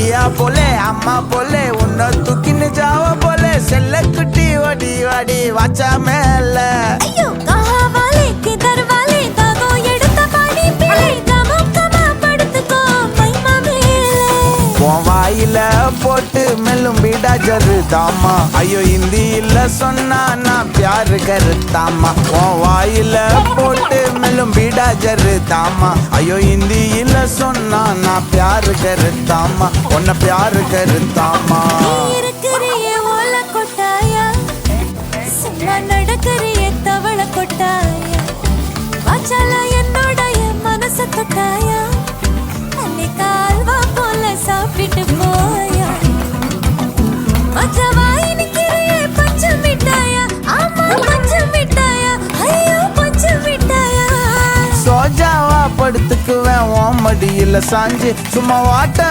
பியா போலே அம்மா போலே உன்னை தூக்கின்னு ஜாவ போலே செல்ல குட்டி ஓடி வாடி வாச்சா மேல வாயில போட்டு மெல்லும் பீடா ஜருதாமா ஐயோ ஹிந்தியில சொன்னா நான் பியாரு கருத்தாமா உன் வாயில போட்டு மெல்லும் பீடா ஜருதாமா ஐயோ ஹிந்தியில சொன்னா நான் பியாரு கருத்தாமா உன்னை பியாரு கருத்தாமா நடக்கிறிய தவள கொட்டாயா வாச்சால என்னோடைய மனச தொட்டாயா அன்னை கால்வா போல சாப்பிட்டு போயா மச்சவாய் நிக்கிறிய பச்சை மிட்டாயா ஆமா பச்சை மிட்டாயா ஐயோ பச்சை மிட்டாயா சோஜாவா படுத்துக்குவேன் உன் மடியில சாஞ்சு சும்மா வாட்ட